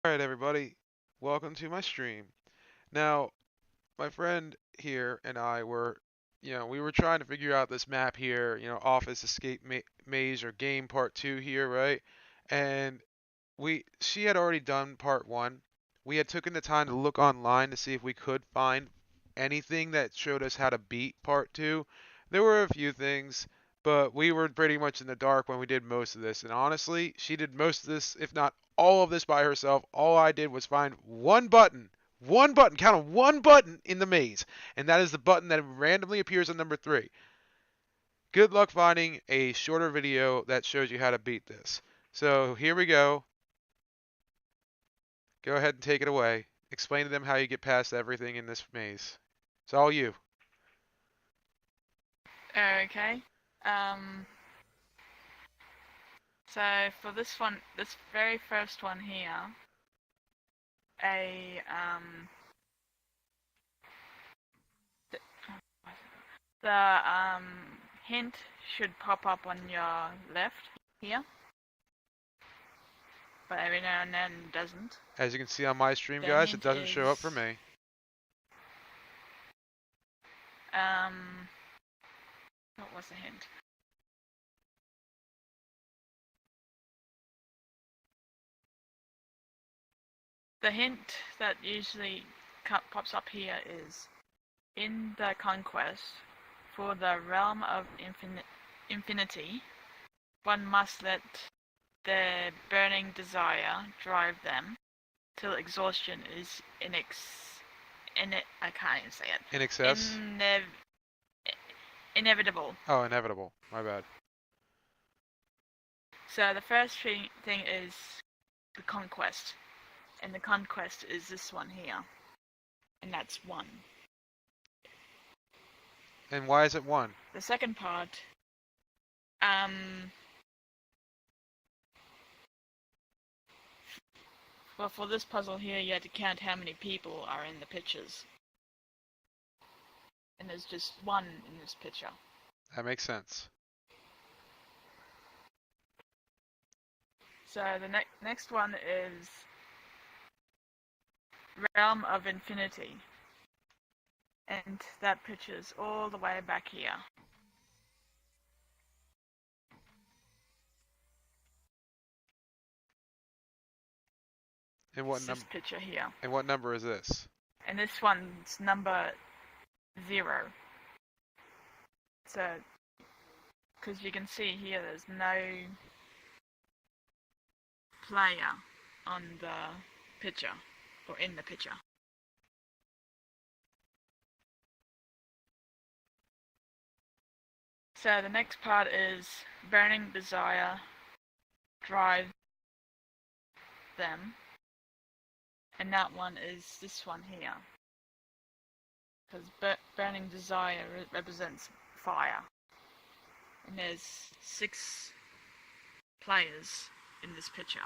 Alright, everybody, welcome to my stream. Now, my friend here and I we were trying to figure out this map here, Office Escape Maze or Game Part 2 here, right? And she had already done Part 1. We had taken the time to look online to see if we could find anything that showed us how to beat Part 2. There were a few things, but we were pretty much in the dark when we did most of this. And honestly, she did most of this, if not all of this by herself. All I did was find one button, count on one button in the maze, and that is the button that randomly appears on number 3. Good luck finding a shorter video that shows you how to beat this. So here we go. Go ahead and take it away. Explain to them how you get past everything in this maze. It's all you. Okay. Um, so for this very first one here, a th- the hint should pop up on your left here, but every now and then it doesn't. As you can see on my stream, The guys, it hint doesn't show up for is me. what was the hint? The hint that usually pops up here is in the conquest for the realm of infinity, one must let their burning desire drive them till exhaustion is I can't even say it. In excess? Inevitable. Oh, inevitable. My bad. So the first thing is the conquest, and the conquest is this one here, and that's 1. And why is it 1? The second part, well, for this puzzle here, you had to count how many people are in the pictures. And there's just 1 in this picture. That makes sense. So the next one is Realm of Infinity. And that picture's all the way back here. And what this picture here. And what number is this? And this one's number 0. So, because you can see here, there's no player on the picture, or in the picture. So the next part is burning desire, drive them, and that one is this one here, because burning desire represents fire, and there's 6 players in this picture.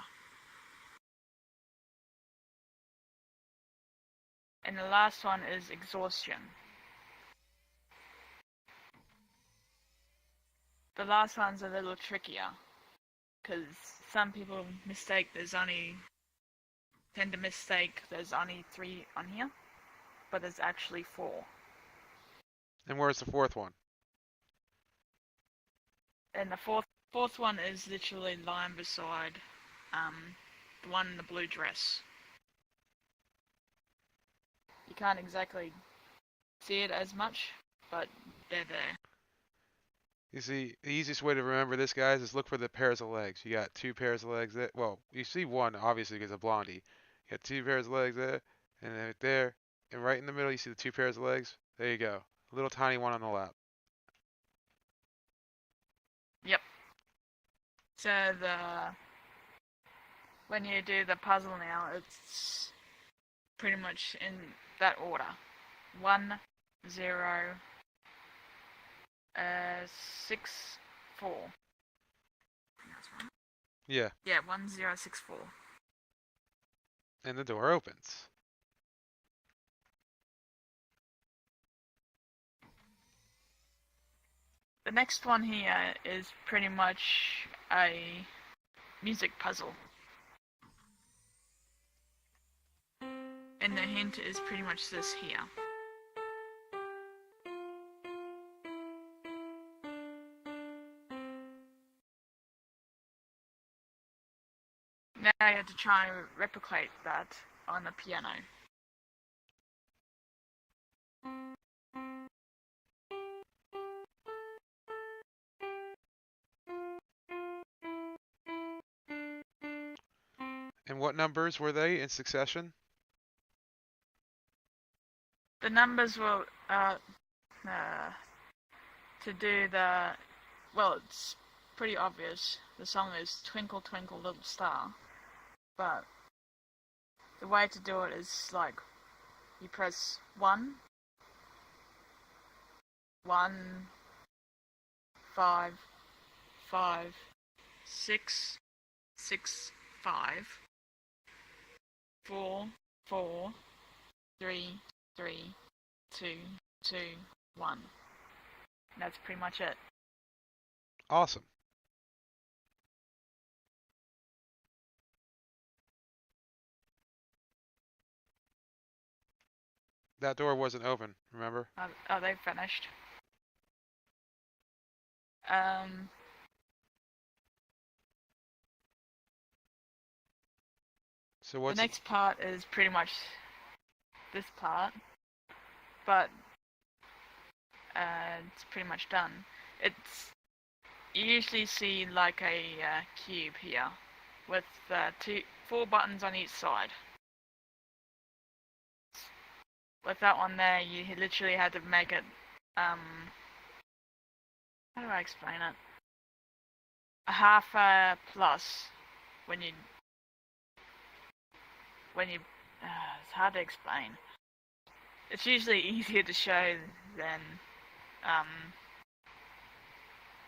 And the last one is exhaustion. The last one's a little trickier, because some people tend to mistake there's only 3 on here, but there's actually 4. And where's the 4th one? And the fourth one is literally lying beside the one in the blue dress. You can't exactly see it as much, but they're there. You see, the easiest way to remember this, guys, is look for the pairs of legs. You got 2 pairs of legs there. Well, you see one, obviously, because of Blondie. You got 2 pairs of legs there, and then right there, and right in the middle, you see the 2 pairs of legs. There you go. A little tiny one on the lap. Yep. So when you do the puzzle now, it's pretty much in that order. 1, 0, 6, 4. That's right. Yeah. Yeah, 1, 0, 6, 4. And the door opens. The next one here is pretty much a music puzzle. And the hint is pretty much this here. Now you have to try and replicate that on the piano. And what numbers were they in succession? The numbers will, to do the, well, it's pretty obvious. The song is Twinkle Twinkle Little Star, but the way to do it is like you press 1, 1, 5, 5, 6, 6, 5, 4, 4, 3, 3, 2, 2, 1. That's pretty much it. Awesome. That door wasn't open, remember? Are they finished? So The what's next part is pretty much this part, but it's pretty much done. It's, you usually see like a cube here with 4 buttons on each side. With that one there, you literally had to make it, how do I explain it? A half plus when you, it's hard to explain. It's usually easier to show than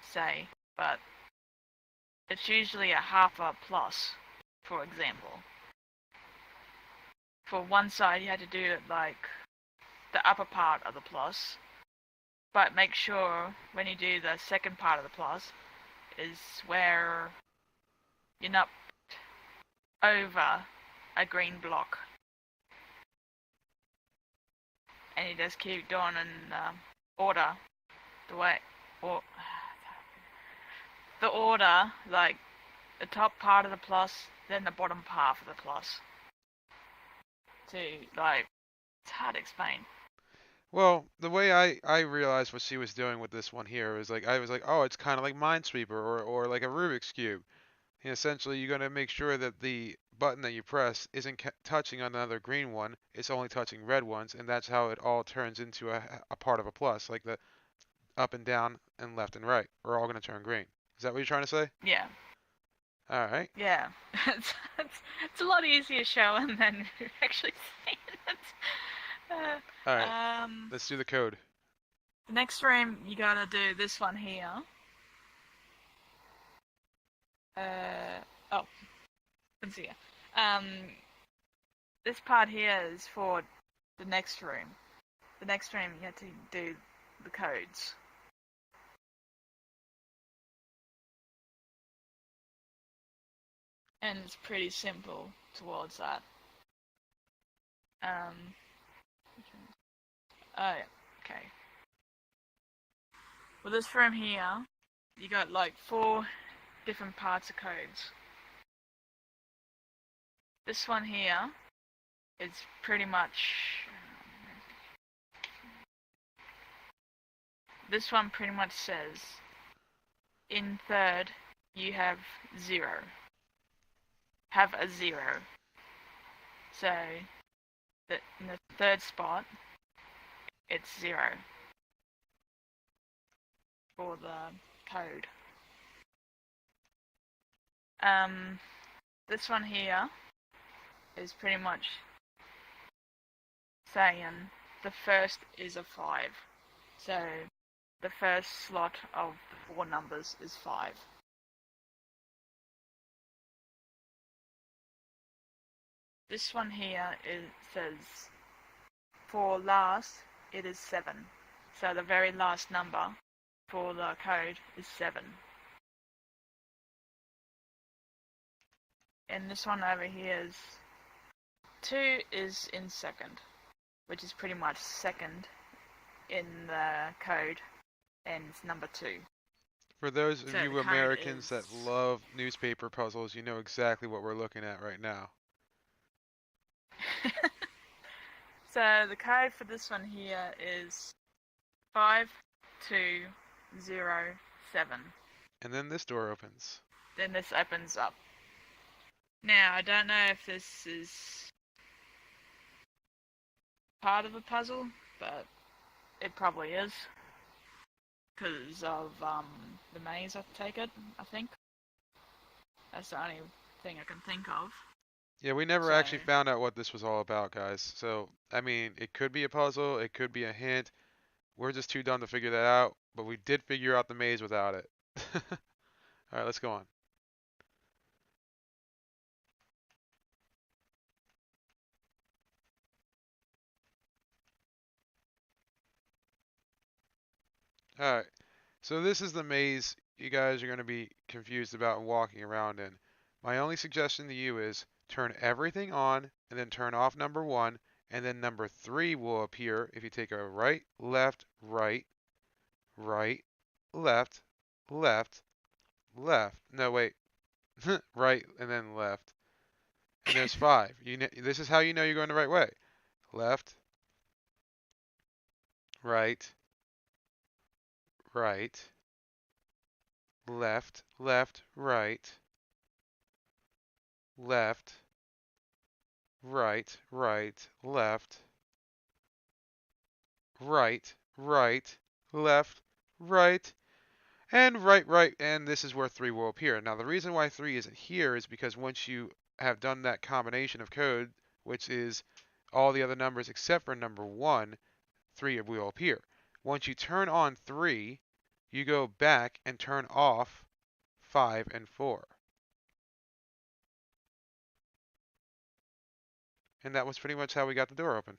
say, but it's usually a half a plus, for example. For one side, you had to do it like the upper part of the plus, but make sure when you do the second part of the plus is where you're not over a green block. And you just keep doing in order, the order, like the top part of the plus, then the bottom part of the plus. To, like, it's hard to explain. Well, the way I realized what she was doing with this one here was like I was like, oh, it's kind of like Minesweeper or like a Rubik's Cube. And essentially, you're gonna make sure that the button that you press isn't touching another green one. It's only touching red ones, and that's how it all turns into a part of a plus. Like the up and down and left and right are all gonna turn green. Is that what you're trying to say? Yeah. All right. Yeah. It's a lot easier showing than actually saying it. All right. Let's do the code. The next room, you gotta do this one here. Oh, let's see. This part here is for the next room. The next room, you have to do the codes. And it's pretty simple towards that. Oh, yeah. Okay. Well, this room here, you got like 4 different parts of codes. This one here is pretty much, this one pretty much says, in third, you have 0. Have a 0. So, in the third spot, it's 0 for the code. This one here is pretty much saying the first is a 5. So the first slot of the 4 numbers is 5. This one here says for last it is 7. So the very last number for the code is 7. And this one over here is 2 is in second, which is pretty much second in the code, and it's number 2. For those of So the you code Americans that is love newspaper puzzles, you know exactly what we're looking at right now. so the code for this one here is 5207. And then this door opens. Then this opens up. Now, I don't know if this is part of the puzzle, but it probably is. Because of the maze, I take it, I think. That's the only thing I can think of. Yeah, we never So, actually found out what this was all about, guys. So, I mean, it could be a puzzle, it could be a hint. We're just too dumb to figure that out, but we did figure out the maze without it. Alright, let's go on. Alright, so this is the maze you guys are going to be confused about and walking around in. My only suggestion to you is turn everything on and then turn off number 1, and then number 3 will appear if you take a right, left, right, right, left, left, left. No, wait. Right and then left. And there's 5. This is how you know you're going the right way. Left, right, right, left, left, right, left, right, right, left, right, right, left, right, and right, right, and this is where 3 will appear. Now the reason why 3 isn't here is because once you have done that combination of code, which is all the other numbers except for number 1, 3 will appear. Once you turn on 3, you go back and turn off 5 and 4. And that was pretty much how we got the door open.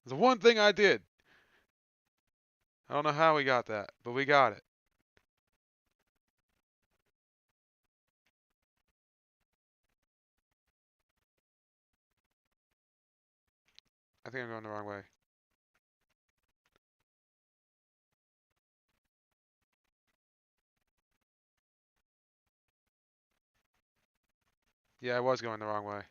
The one thing I did. I don't know how we got that, but we got it. I think I'm going the wrong way. Yeah, I was going the wrong way.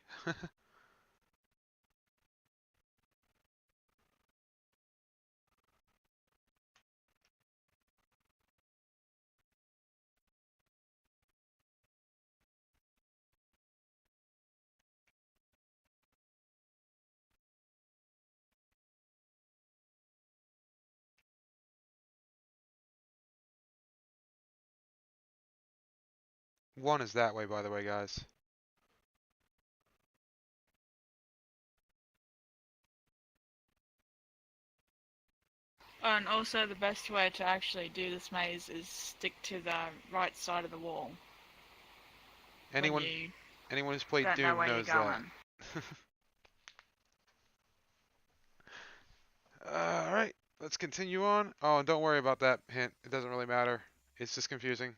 One is that way, by the way, guys. and also the best way to actually do this maze is stick to the right side of the wall. Anyone who's played Don't know Doom where knows you're that. going. Alright, let's continue on. Oh, and don't worry about that hint. It doesn't really matter. It's just confusing.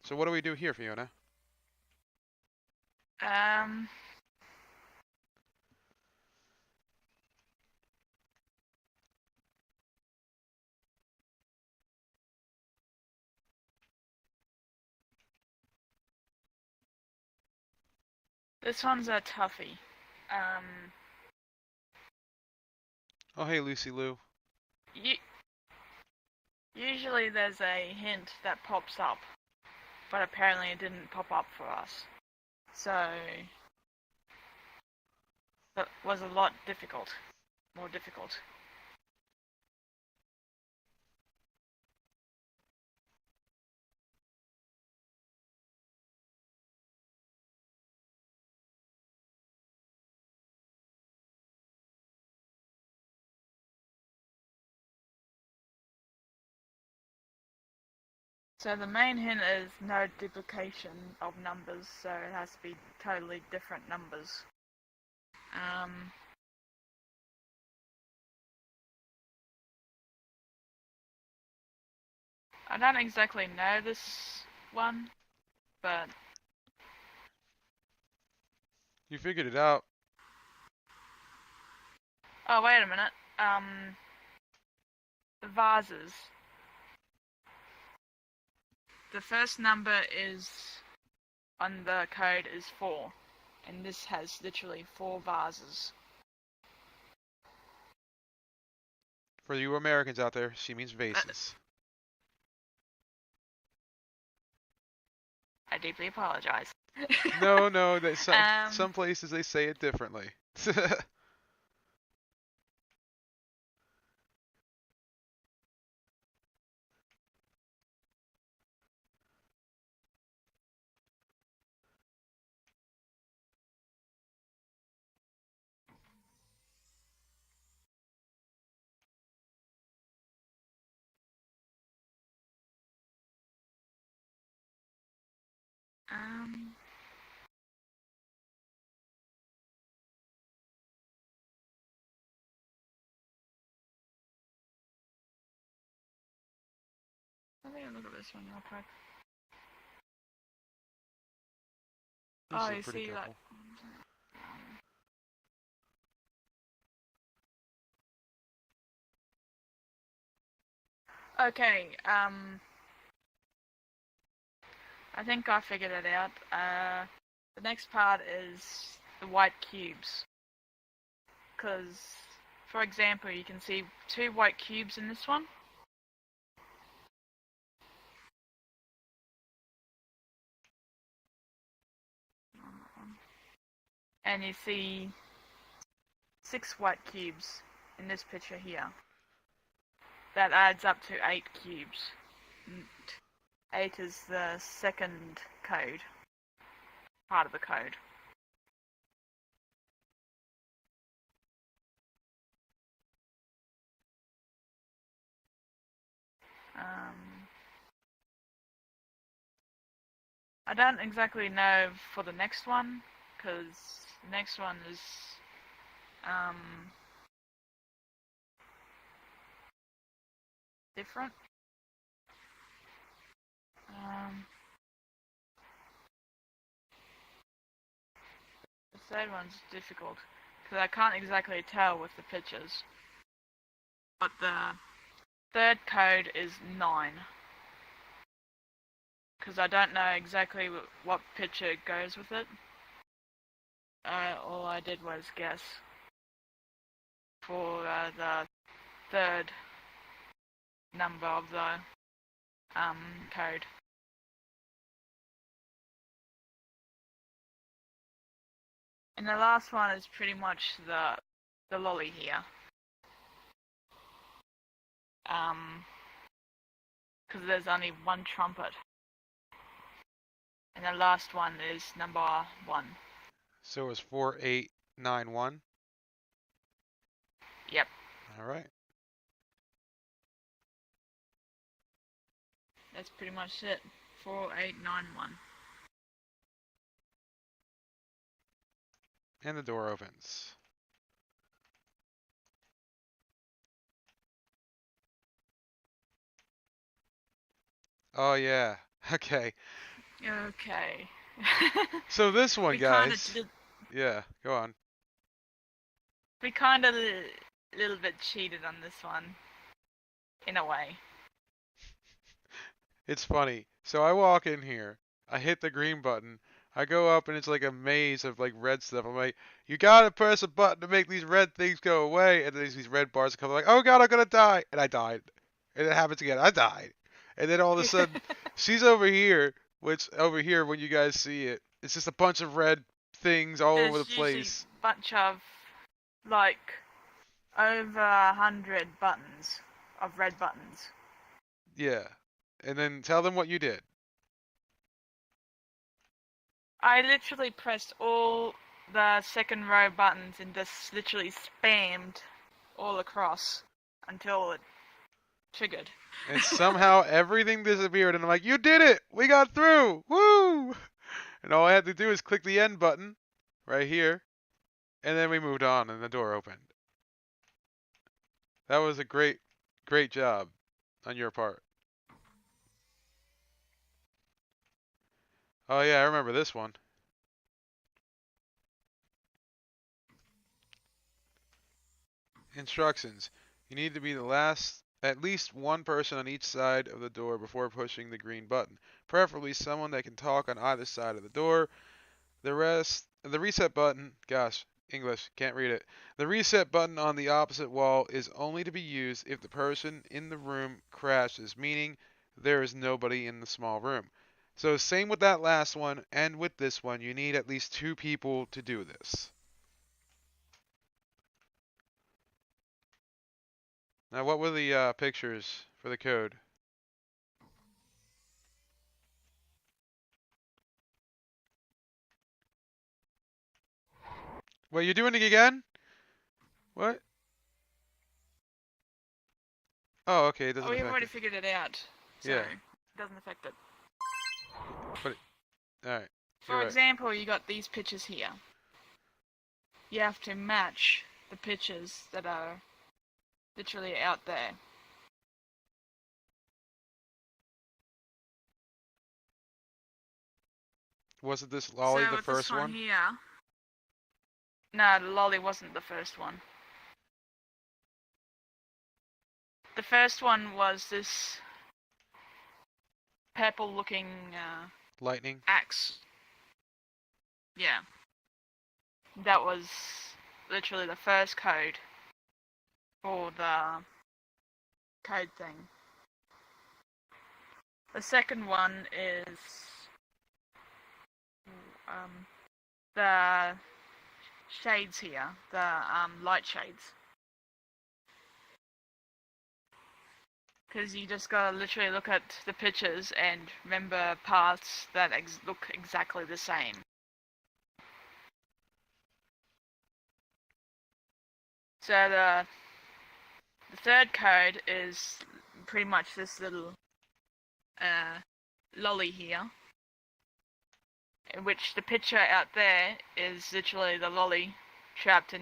So what do we do here, Fiona? This one's a toughie. Oh, hey, Lucy Lou. Usually there's a hint that pops up, but apparently it didn't pop up for us. So that was a lot more difficult. So the main hint is no duplication of numbers, so it has to be totally different numbers. I don't exactly know this one, but You figured it out. oh wait a minute. The vases. The first number is on the code is 4, and this has literally 4 vases. For you Americans out there, she means vases. I deeply apologize. No, some Um, places they say it differently. um, let me look at this one real quick. This Oh, is a you pretty see, like, couple. okay, I think I figured it out. The next part is the white cubes. Because, for example, you can see 2 white cubes in this one. And you see 6 white cubes in this picture here. That adds up to 8 cubes. 8 is the second code, part of the code. I don't exactly know for the next one, because the next one is different. The third one's difficult, because I can't exactly tell with the pictures. But the third code is 9. Because I don't know exactly what picture goes with it. All I did was guess for the third number of the code. And the last one is pretty much the lolly here. Because there's only one trumpet. And the last one is number 1. So it was 4891. Yep. All right. That's pretty much it. 4891. And the door opens. Oh yeah. Okay. Okay. So this one, we guys. Yeah, go on. We kind of little bit cheated on this one, in a way. It's funny. So I walk in here, I hit the green button, I go up and it's like a maze of like red stuff. I'm like, you gotta press a button to make these red things go away. And then these red bars come like, oh god, I'm gonna die. And I died. And it happens again. I died. And then all of a sudden, she's over here, which over here when you guys see it, it's just a bunch of red things all over the There's usually place. a bunch of, like, over 100 buttons, of red buttons. Yeah. And then tell them what you did. I literally pressed all the second row buttons and just literally spammed all across until it triggered. And somehow everything disappeared, and I'm like, you did it! We got through! Woo! And all I had to do is click the end button right here, and then we moved on, and the door opened. That was a great job on your part. Oh yeah, I remember this one. Instructions. You need to be the last, at least one person on each side of the door before pushing the green button. Preferably someone that can talk on either side of the door. The reset button, gosh, English, can't read it. The reset button on the opposite wall is only to be used if the person in the room crashes, meaning there is nobody in the small room. So same with that last one and with this one, you need at least two people to do this. Now what were the pictures for the code? Wait, you're doing it again? What? Oh, okay, it doesn't Oh, we've affect already it. figured it out, so Yeah, it doesn't affect it. but alright, you're For right. example, you got these pictures here. You have to match the pictures that are literally out there. Wasn't this So lolly the with this first one one? here, no, the lolly wasn't the first one. The first one was this purple-looking Lightning? axe. Yeah, that was literally the first code for the code thing. The second one is the shades here, the light shades. Because you just gotta literally look at the pictures and remember parts that look exactly the same. So the third code is pretty much this little lolly here, in which the picture out there is literally the lolly trapped in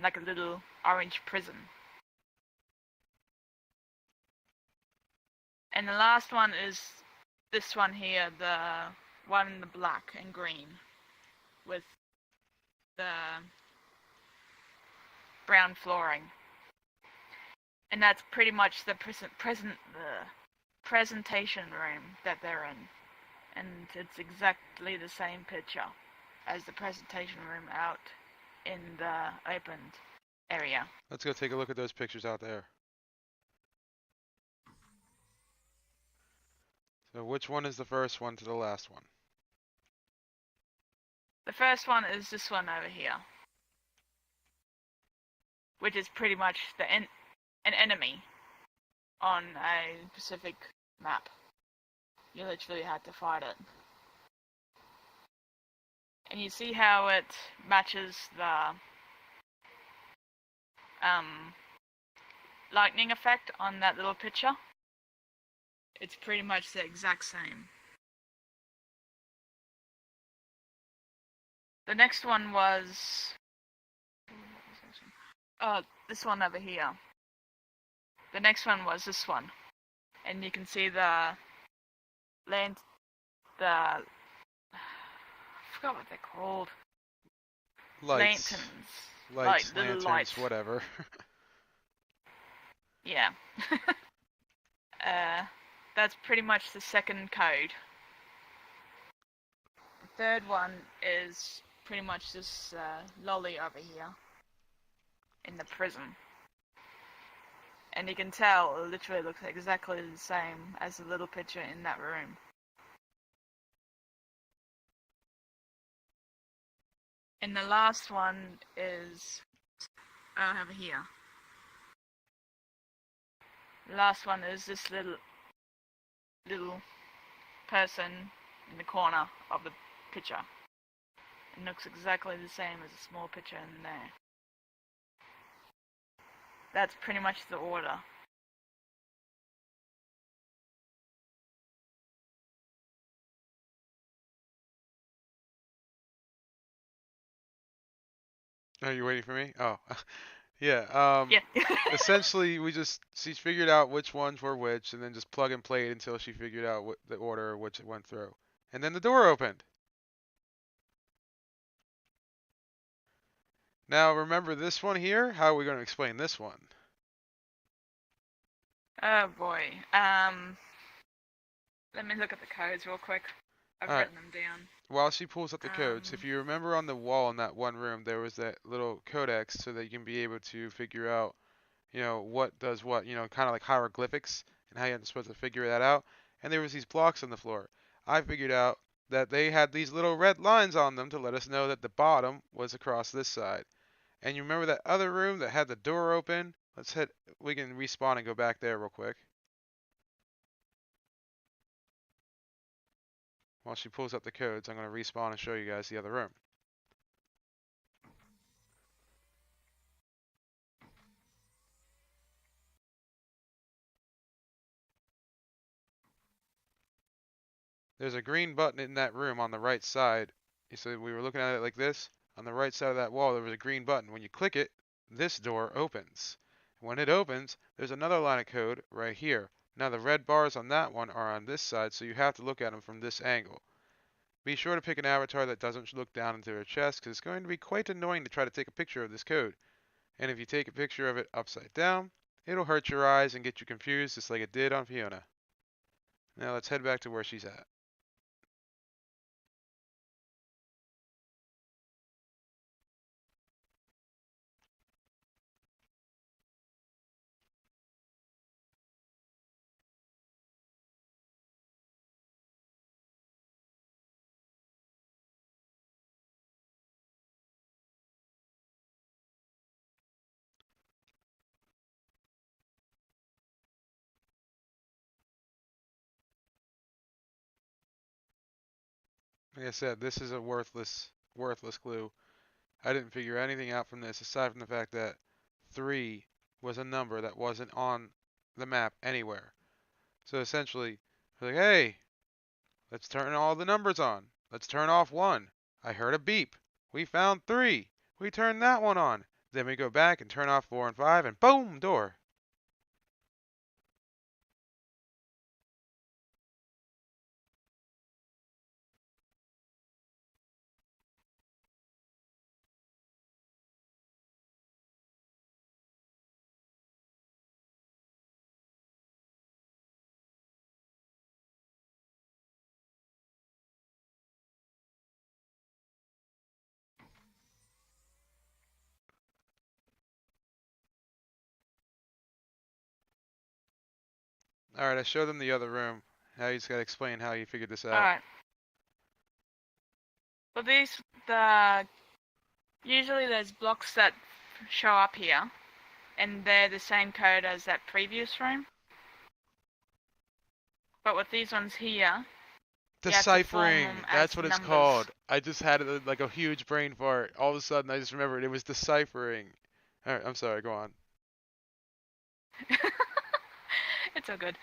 like a little orange prison. And the last one is this one here, the one in the black and green with the brown flooring. And that's pretty much the presentation room that they're in. And it's exactly the same picture as the presentation room out in the opened area. Let's go take a look at those pictures out there. So which one is the first one to the last one? The first one is this one over here, which is pretty much an enemy on a specific map. You literally had to fight it. And you see how it matches the lightning effect on that little picture? It's pretty much the exact same. The next one was this one over here. The next one was this one. And you can see the land, I forgot what they're called. Lights. Lanterns. Lights, Like little lanterns, lights. whatever. Yeah. That's pretty much the second code. The third one is pretty much this lolly over here in the prison. And you can tell it literally looks exactly the same as the little picture in that room. And the last one is over here. The last one is this little person in the corner of the picture. It looks exactly the same as a small picture in there. That's pretty much the order. Are you waiting for me? Oh. Yeah, Yeah. essentially she figured out which ones were which and then just plug and play it until she figured out what the order which it went through. And then the door opened. Now remember this one here? How are we going to explain this one? Oh boy. Let me look at the codes real quick. I've Alright, written them down. while she pulls up the codes, if you remember on the wall in that one room, there was that little codex so that you can be able to figure out, what does what, kind of like hieroglyphics and how you're supposed to figure that out. And there was these blocks on the floor. I figured out that they had these little red lines on them to let us know that the bottom was across this side. And you remember that other room that had the door open? We can respawn and go back there real quick. While she pulls up the codes, I'm going to respawn and show you guys the other room. There's a green button in that room on the right side. So we were looking at it like this. On the right side of that wall, there was a green button. When you click it, this door opens. When it opens, there's another line of code right here. Now the red bars on that one are on this side, so you have to look at them from this angle. Be sure to pick an avatar that doesn't look down into their chest, because it's going to be quite annoying to try to take a picture of this code. And if you take a picture of it upside down, it'll hurt your eyes and get you confused just like it did on Fiona. Now let's head back to where she's at. Like I said, this is a worthless clue. I didn't figure anything out from this aside from the fact that 3 was a number that wasn't on the map anywhere. So essentially, we're like, hey, let's turn all the numbers on. Let's turn off 1. I heard a beep. We found 3. We turned that one on. Then we go back and turn off 4 and 5 and boom, door. Alright, I showed them the other room. Now you just gotta explain how you figured this out. Alright. Well, usually there's blocks that show up here, and they're the same code as that previous room. But with these ones here, Deciphering. That's what it's numbers. called. I just had like a huge brain fart. All of a sudden, I just remembered it was deciphering. Alright, I'm sorry, go on. It's all good.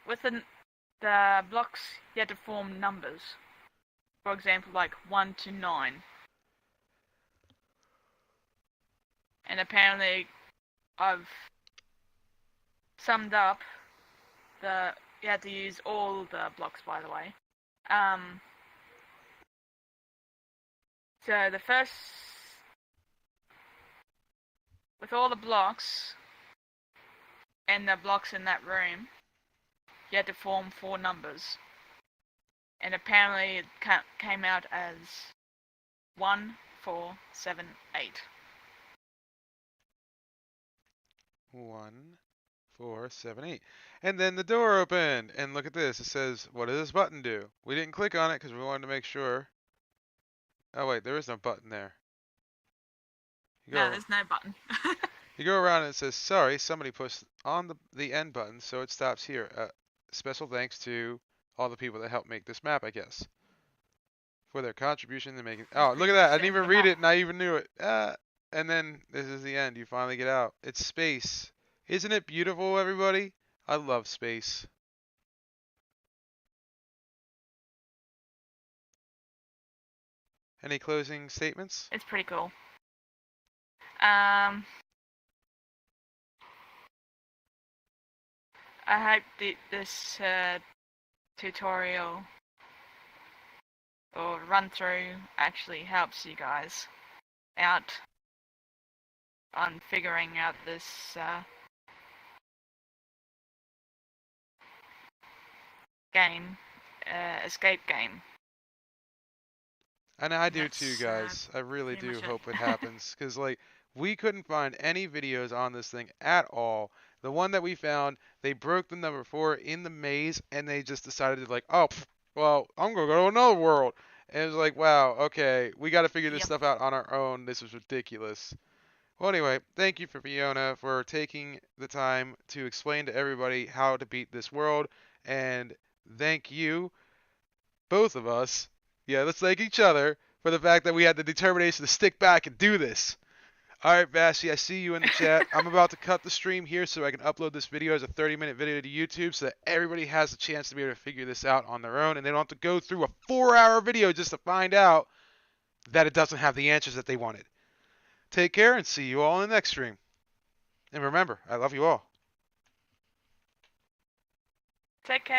With the blocks, you had to form numbers. For example, like 1 to 9. And apparently, I've summed up you had to use all the blocks, by the way. So the first, with all the blocks and the blocks in that room, you had to form 4 numbers. And apparently it came out as 1, 4, 7, 8. 1, 4, 7, 8. And then the door opened. And look at this. It says, what does this button do? We didn't click on it because we wanted to make sure. Oh, wait, there is no button there. No, there's no button. You go around and it says, sorry, somebody pushed on the end button, so it stops here. Special thanks to all the people that helped make this map, I guess. For their contribution to making... Oh, look at that. I didn't even read it and I even knew it. And then this is the end. You finally get out. It's space. Isn't it beautiful, everybody? I love space. Any closing statements? It's pretty cool. I hope this tutorial or run through actually helps you guys out on figuring out this game, escape game. And I do too, That's guys. I really pretty do much hope it it. happens. Because, like, we couldn't find any videos on this thing at all. The one that we found, they broke the number 4 in the maze, and they just decided to, like, oh, well, I'm going to go to another world. And it was like, wow, okay, we got to figure this Yep. stuff out on our own. This was ridiculous. Well, anyway, thank you for Fiona for taking the time to explain to everybody how to beat this world. And thank you, both of us. Yeah, let's thank each other for the fact that we had the determination to stick back and do this. All right, Vashti, I see you in the chat. I'm about to cut the stream here so I can upload this video as a 30-minute video to YouTube so that everybody has a chance to be able to figure this out on their own and they don't have to go through a 4-hour video just to find out that it doesn't have the answers that they wanted. Take care and see you all in the next stream. And remember, I love you all. Take care.